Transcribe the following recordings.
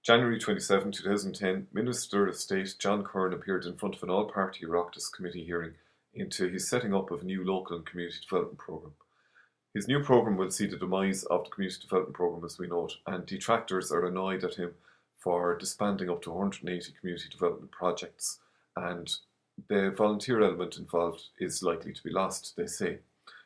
January 27, 2010, Minister of State John Curran appeared in front of an all-party Oireachtas committee hearing into his setting up of a new local and community development programme. His new programme will see the demise of the community development programme as we know it, and detractors are annoyed at him for disbanding up to 180 community development projects, and the volunteer element involved is likely to be lost, they say.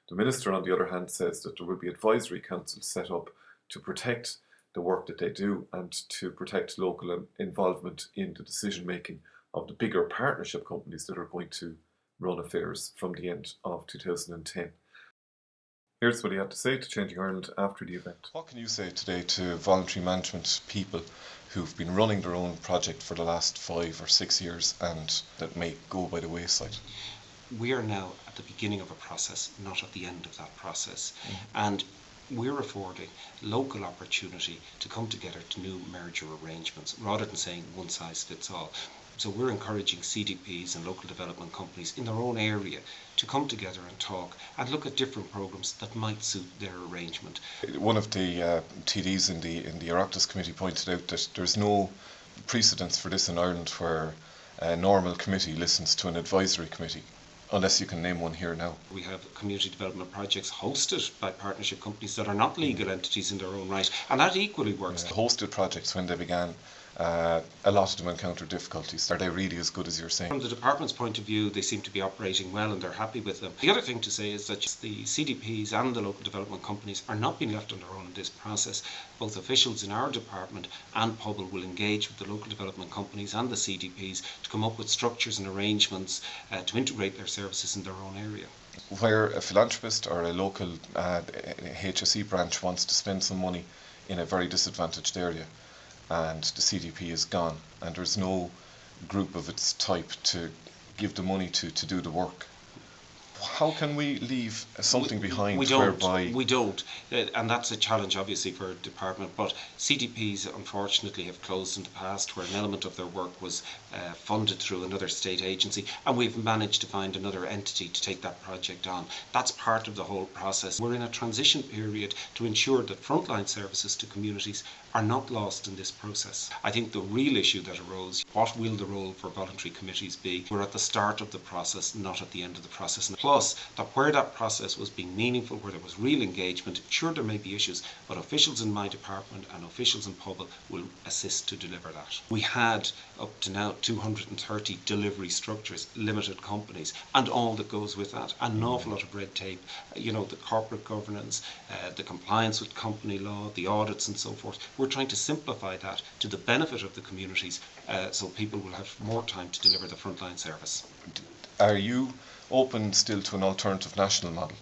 The Minister, on the other hand, says that there will be advisory councils set up to protect the work that they do and to protect local involvement in the decision making of the bigger partnership companies that are going to run affairs from the end of 2010. Here's what he had to say to Changing Ireland after the event. What can you say today to voluntary management people who've been running their own project for the last 5 or 6 years and that may go by the wayside? We are now at the beginning of a process, not at the end of that process. And we're affording local opportunity to come together to new merger arrangements rather than saying one size fits all. So we're encouraging CDPs and local development companies in their own area to come together and talk and look at different programmes that might suit their arrangement. One of the TDs in the Oireachtas committee pointed out that there's no precedence for this in Ireland where a normal committee listens to an advisory committee. Unless you can name one here now. We have community development projects hosted by partnership companies that are not legal entities in their own right, and that equally works. Hosted projects, when they began, a lot of them encountered difficulties. Are they really as good as you're saying? From the department's point of view, they seem to be operating well and they're happy with them. The other thing to say is that the CDPs and the local development companies are not being left on their own in this process. Both officials in our department and Pobal will engage with the local development companies and the CDPs to come up with structures and arrangements to integrate their services in their own area. Where a philanthropist or a local HSE branch wants to spend some money in a very disadvantaged area, and the CDP is gone and there's no group of its type to give the money to do the work, how can we leave something behind? We don't, and that's a challenge obviously for a department, but CDPs unfortunately have closed in the past where an element of their work was funded through another state agency, and we've managed to find another entity to take that project on. That's part of the whole process. We're in a transition period to ensure that frontline services to communities are not lost in this process. I think the real issue that arose, what will the role for voluntary committees be? We're at the start of the process, not at the end of the process. Plus, that where that process was being meaningful, where there was real engagement, sure there may be issues, but officials in my department and officials in Pobal will assist to deliver that. We had up to now 230 delivery structures, limited companies, and all that goes with that, and an awful lot of red tape, the corporate governance, the compliance with company law, the audits and so forth. We're trying to simplify that to the benefit of the communities so people will have more time to deliver the frontline service. Are you open still to an alternative national model?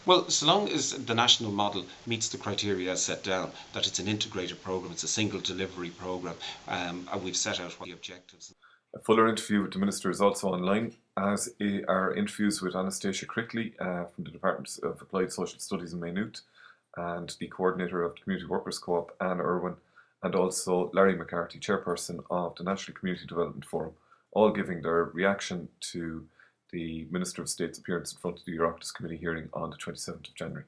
Well, so long as the national model meets the criteria as set down, that it's an integrated programme, it's a single delivery programme, and we've set out what the objectives. A fuller interview with the Minister is also online, as are interviews with Anastasia Crickley from the Department of Applied Social Studies in Maynooth, and the coordinator of the Community Workers Co-op, Anne Irwin, and also Larry McCarthy, chairperson of the National Community Development Forum, all giving their reaction to the Minister of State's appearance in front of the Oireachtas committee hearing on the 27th of January.